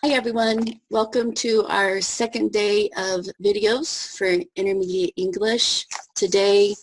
Hi everyone, welcome to our second day of videos for Intermediate English. Today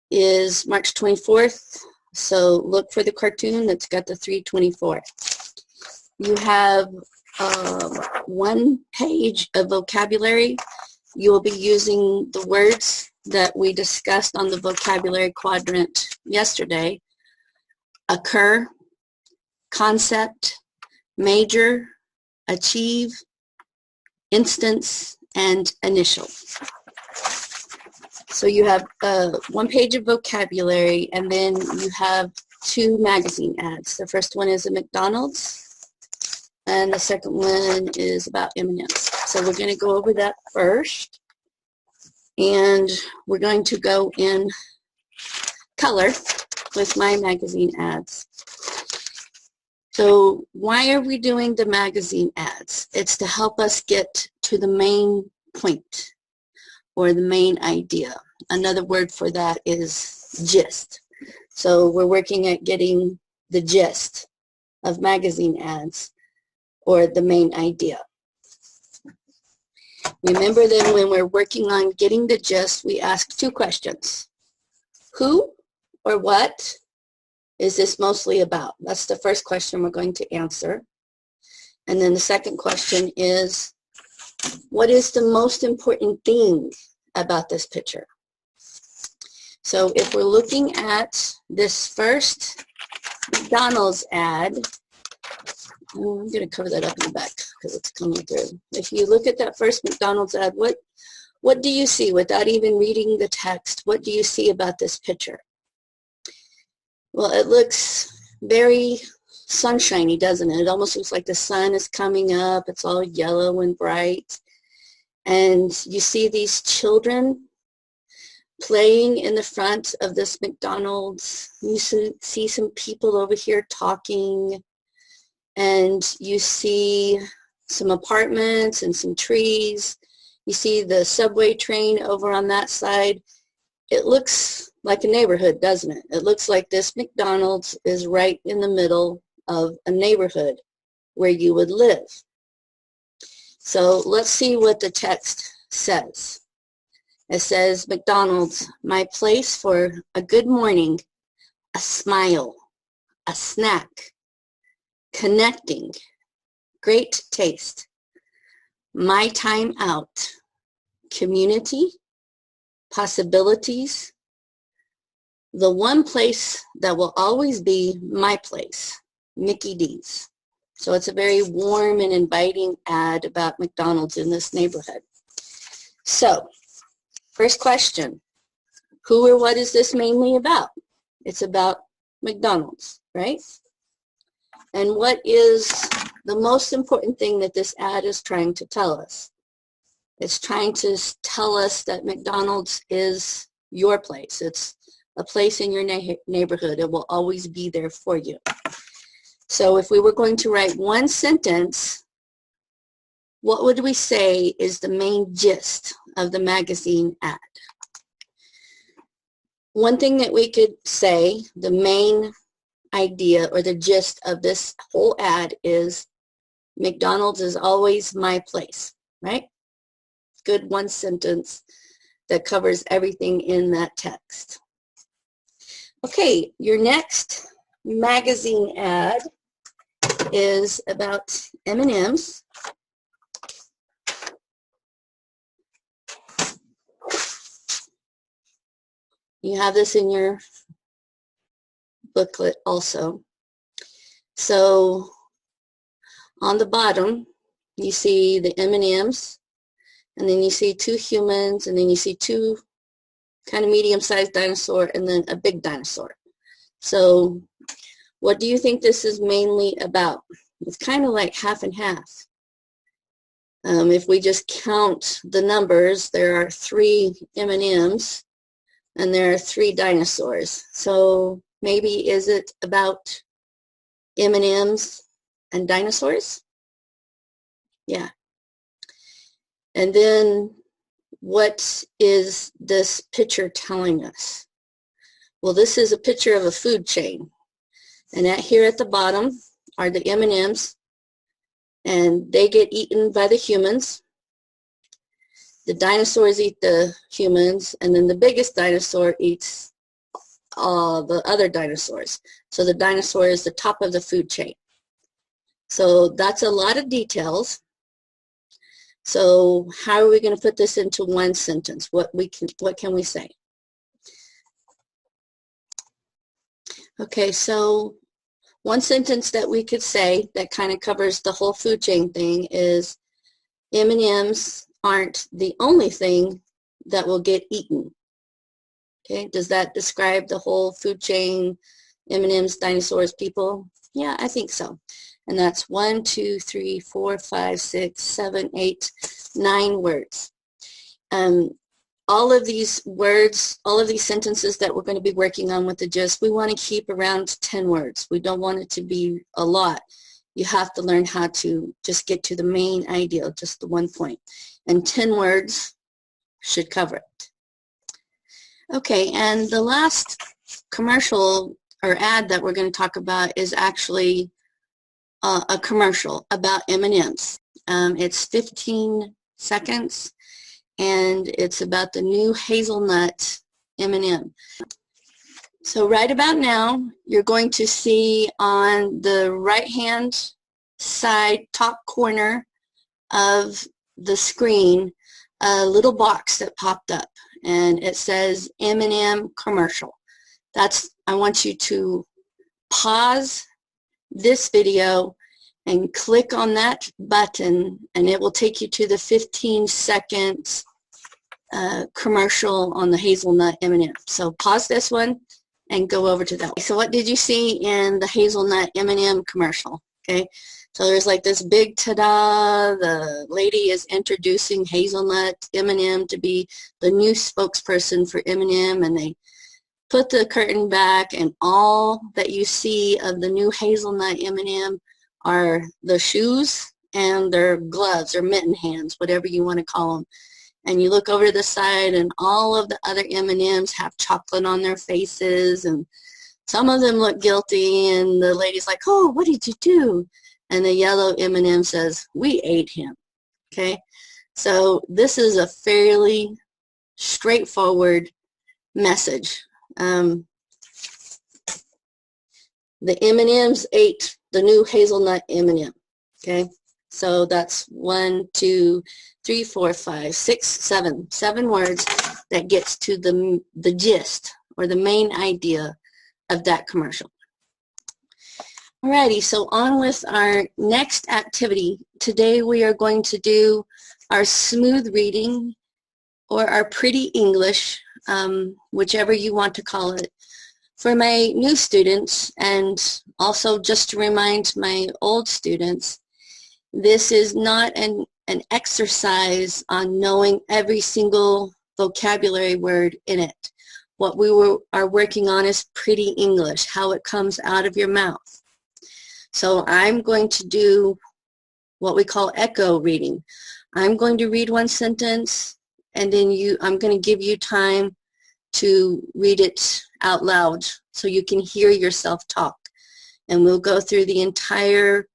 is March 24th, so look for the cartoon that's got the 324. You have one page of vocabulary. You will be using the words that we discussed on the vocabulary quadrant yesterday: occur, concept, major, achieve, instance, and initial. So you have one page of vocabulary, and then you have two magazine ads. The first one is a McDonald's, and the second one is about M&Ms. So we're going to go over that first, and we're going to go in color with my magazine ads. So why are we doing the magazine ads? It's to help us get to the main point or the main idea. Another word for that is gist. So we're working at getting the gist of magazine ads or the main idea. Remember that when we're working on getting the gist, we ask two questions. Who or what is this mostly about? That's the first question we're going to answer. And then the second question is, what is the most important thing about this picture? So if we're looking at this first McDonald's ad, I'm going to cover that up in the back because it's coming through. If you look at that first McDonald's ad, what do you see without even reading the text? What do you see about this picture? Well, it looks very sunshiny, doesn't it? It almost looks like the sun is coming up. It's all yellow and bright. And you see these children playing in the front of this McDonald's. You see some people over here talking. And you see some apartments and some trees. You see the subway train over on that side. It looks like a neighborhood, doesn't it? It looks like this McDonald's is right in the middle of a neighborhood where you would live. So let's see what the text says. It says, McDonald's, my place for a good morning, a smile, a snack, connecting, great taste, my time out, community, possibilities, the one place that will always be my place, Mickey D's. So it's a very warm and inviting ad about McDonald's in this neighborhood. So, first question, who or what is this mainly about? It's about McDonald's, right? And what is the most important thing that this ad is trying to tell us? It's trying to tell us that McDonald's is your place. It's a place in your neighborhood. It will always be there for you. So if we were going to write one sentence, what would we say is the main gist of the magazine ad? One thing that we could say, the main idea or the gist of this whole ad is McDonald's is always my place, right? Good one sentence that covers everything in that text. Okay, your next magazine ad is about M&Ms. You have this in your booklet also. So on the bottom, you see the M&Ms, and then you see two humans, and then you see two kind of medium-sized dinosaur, and then a big dinosaur. So what do you think this is mainly about? It's kind of like half and half. If we just count the numbers, there are 3 M&Ms, and there are 3 dinosaurs. So maybe is it about M&Ms and dinosaurs? Yeah. And then what is this picture telling us? Well, this is a picture of a food chain. And here at the bottom are the M&Ms. and they get eaten by the humans. The dinosaurs eat the humans, and then the biggest dinosaur eats all the other dinosaurs. So the dinosaur is the top of the food chain. So that's a lot of details. So how are we going to put this into one sentence? What can we say? Okay, so one sentence that we could say that kind of covers the whole food chain thing is M&Ms aren't the only thing that will get eaten. Okay, does that describe the whole food chain, M&Ms, dinosaurs, people? Yeah, I think so. And that's 1, 2, 3, 4, 5, 6, 7, 8, 9 words. All of these words, all of these sentences that we're going to be working on with the gist, we want to keep around 10 words. We don't want it to be a lot. You have to learn how to just get to the main idea, just the one point. And 10 words should cover it. Okay, and the last commercial or ad that we're going to talk about is actually a commercial about M&Ms. It's 15 seconds, and it's about the new hazelnut M&M. So right about now, you're going to see on the right-hand side top corner of the screen a little box that popped up, and it says M&M commercial. I want you to pause this video and click on that button, and it will take you to the 15-second commercial on the hazelnut M&M. So pause this one and go over to that. So what did you see in the hazelnut M&M commercial? Okay, so there's like this big ta-da. The lady is introducing hazelnut M&M to be the new spokesperson for M&M, and they put the curtain back, and all that you see of the new hazelnut M&M are the shoes and their gloves or mitten hands, whatever you want to call them. And you look over to the side, and all of the other M&Ms have chocolate on their faces, and some of them look guilty, and the lady's like, oh, what did you do? And the yellow M&M says, we ate him. Okay, so this is a fairly straightforward message. The M&Ms ate the new hazelnut M&M. Okay, so that's 1, 2, 3, 4, 5, 6, 7 words that gets to the gist or the main idea of that commercial. Alrighty, so on with our next activity. Today we are going to do our smooth reading or our pretty English, whichever you want to call it. For my new students, and also just to remind my old students, this is not an exercise on knowing every single vocabulary word in it. What we are working on is pretty English, how it comes out of your mouth. So I'm going to do what we call echo reading. I'm going to read one sentence, and then I'm going to give you time to read it out loud so you can hear yourself talk. And we'll go through the entire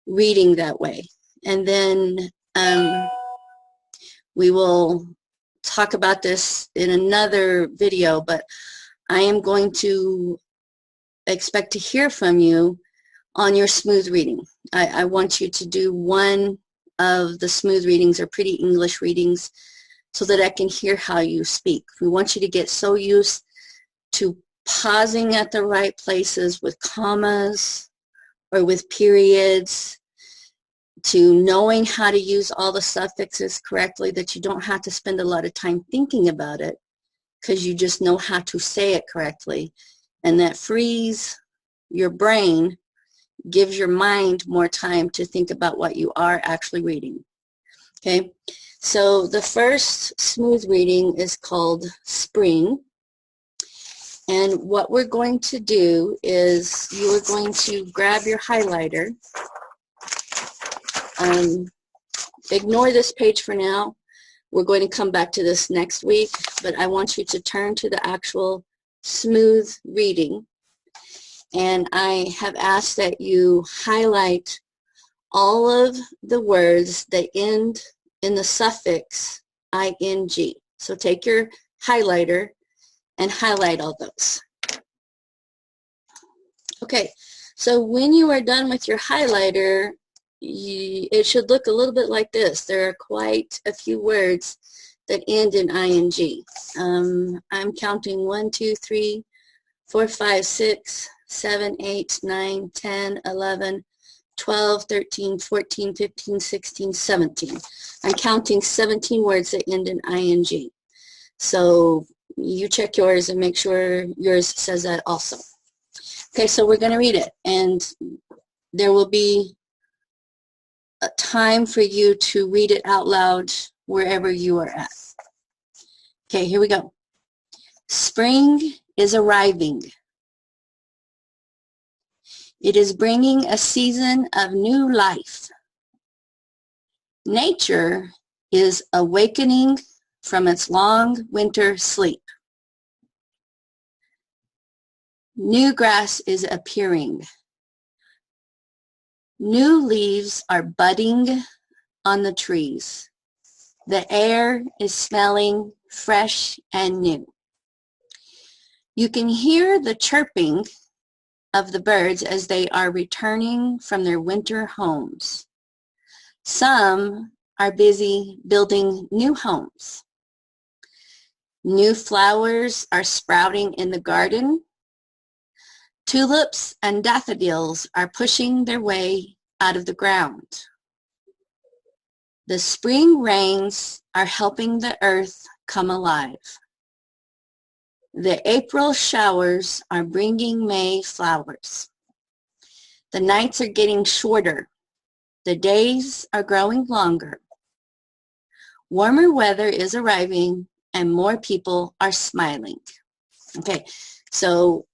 reading that way. And then we will talk about this in another video, but I am going to expect to hear from you on your smooth reading. I want you to do one of the smooth readings or pretty English readings so that I can hear how you speak. We want you to get so used to pausing at the right places with commas or with periods, to knowing how to use all the suffixes correctly that you don't have to spend a lot of time thinking about it because you just know how to say it correctly. And that frees your brain, gives your mind more time to think about what you are actually reading. Okay, so the first smooth reading is called Spring. And what we're going to do is you are going to grab your highlighter. Ignore this page for now. We're going to come back to this next week, but I want you to turn to the actual smooth reading. And I have asked that you highlight all of the words that end in the suffix ing. So take your highlighter and highlight all those. Okay, so when you are done with your highlighter, it should look a little bit like this. There are quite a few words that end in ing. I'm counting 1, 2, 3, 4, 5, 6, 7, 8, 9, 10, 11, 12, 13, 14, 15, 16, 17. I'm counting 17 words that end in ing. So you check yours and make sure yours says that also. Okay, so we're going to read it, and there will be a time for you to read it out loud wherever you are at. Okay, here we go. Spring is arriving. It is bringing a season of new life. Nature is awakening from its long winter sleep. New grass is appearing. New leaves are budding on the trees. The air is smelling fresh and new. You can hear the chirping of the birds as they are returning from their winter homes. Some are busy building new homes. New flowers are sprouting in the garden. Tulips and daffodils are pushing their way out of the ground. The spring rains are helping the earth come alive. The April showers are bringing May flowers. The nights are getting shorter. The days are growing longer. Warmer weather is arriving and more people are smiling. Okay, so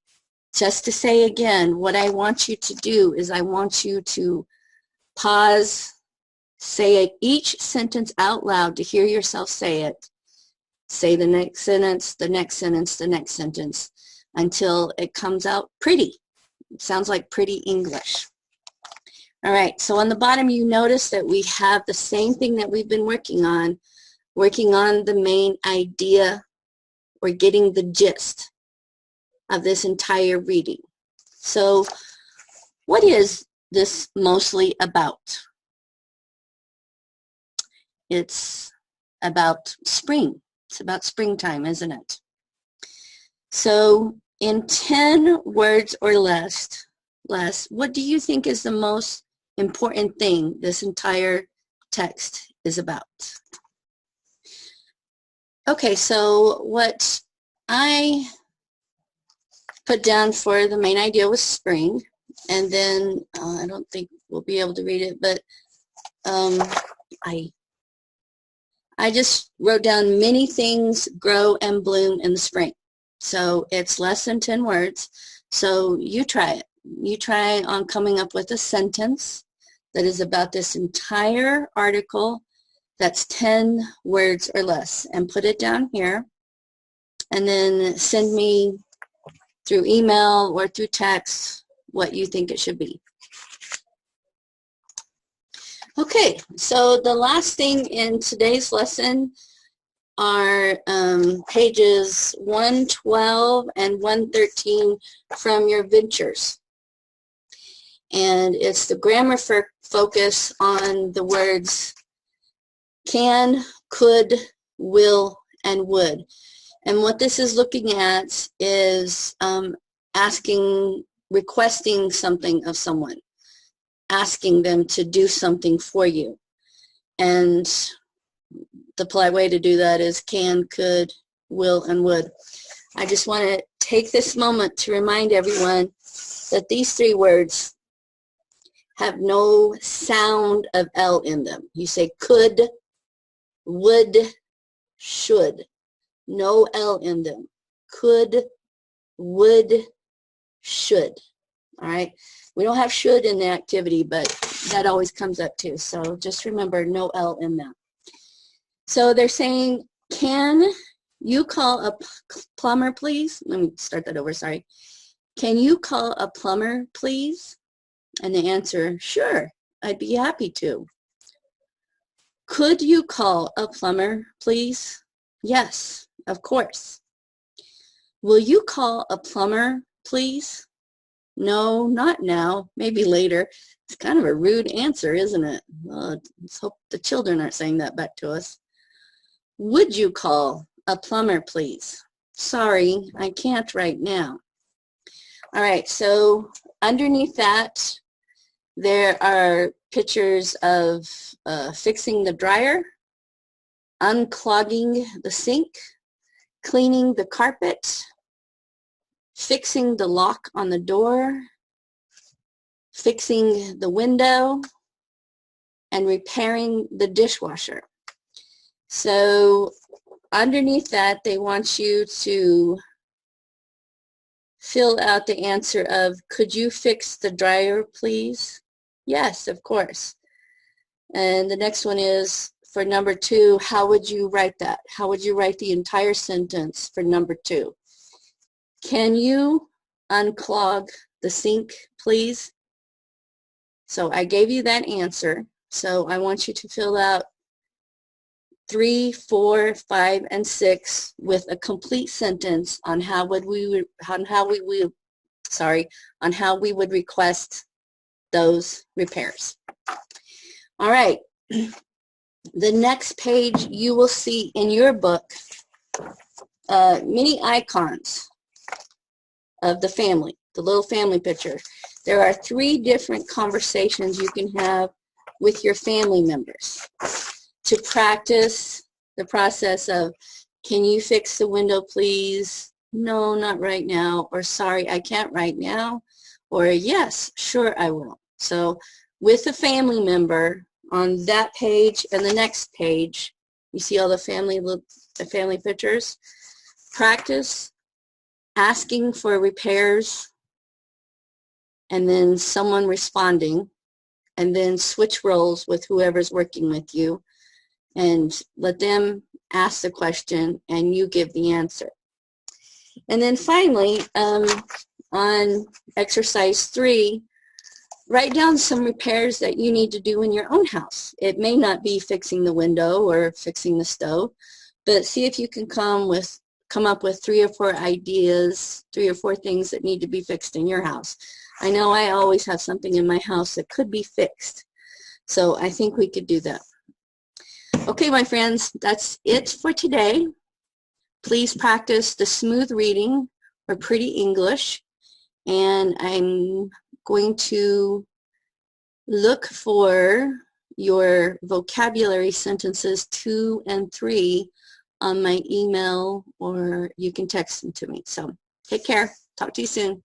just to say again, what I want you to do is I want you to pause, say each sentence out loud to hear yourself say it. Say the next sentence, the next sentence, the next sentence, until it comes out pretty. It sounds like pretty English. All right, so on the bottom you notice that we have the same thing that we've been working on the main idea or getting the gist of this entire reading. So what is this mostly about? It's about spring. It's about springtime, isn't it? So in 10 words or less, what do you think is the most important thing this entire text is about? Okay, so what I put down for the main idea was spring, and then I don't think we'll be able to read it, but I just wrote down many things grow and bloom in the spring. So it's less than 10 words. So you try it. You try on coming up with a sentence that is about this entire article that's 10 words or less, and put it down here, and then send me through email or through text what you think it should be. Okay, so the last thing in today's lesson are pages 112 and 113 from your ventures. And it's the grammar focus on the words can, could, will, and would. And what this is looking at is requesting something of someone, asking them to do something for you. And the polite way to do that is can, could, will, and would. I just want to take this moment to remind everyone that these 3 words have no sound of L in them. You say could, would, should. No L in them. Could, would, should. All right? We don't have should in the activity, but that always comes up too. So just remember, no L in them. So they're saying, can you call a plumber, please? Let me start that over, sorry. Can you call a plumber, please? And the answer, sure. I'd be happy to. Could you call a plumber, please? Yes, of course. Will you call a plumber, please? No, not now. Maybe later. It's kind of a rude answer, isn't it? Let's hope the children aren't saying that back to us. Would you call a plumber, please? Sorry, I can't right now. All right, so underneath that, there are pictures of fixing the dryer, unclogging the sink, cleaning the carpet, fixing the lock on the door, fixing the window, and repairing the dishwasher. So underneath that, they want you to fill out the answer of, could you fix the dryer, please? Yes, of course. And the next one is, for number 2, how would you write that? How would you write the entire sentence for number 2? Can you unclog the sink, please? So I gave you that answer. So I want you to fill out 3, 4, 5, and 6 with a complete sentence on how we would request those repairs. All right. The next page you will see in your book many icons of the family, the little family picture. There are 3 different conversations you can have with your family members to practice the process of, can you fix the window, please? No, not right now. Or sorry, I can't right now. Or yes, sure, I will. So with a family member, on that page and the next page, you see all the family pictures. Practice asking for repairs and then someone responding, and then switch roles with whoever's working with you and let them ask the question and you give the answer. And then finally, on exercise 3, write down some repairs that you need to do in your own house. It may not be fixing the window or fixing the stove, but see if you can come up with 3 or 4 ideas, 3 or 4 things that need to be fixed in your house. I know I always have something in my house that could be fixed, so I think we could do that. Okay, my friends, that's it for today. Please practice the smooth reading or pretty English, and I'm going to look for your vocabulary sentences 2 and 3 on my email, or you can text them to me. So take care. Talk to you soon.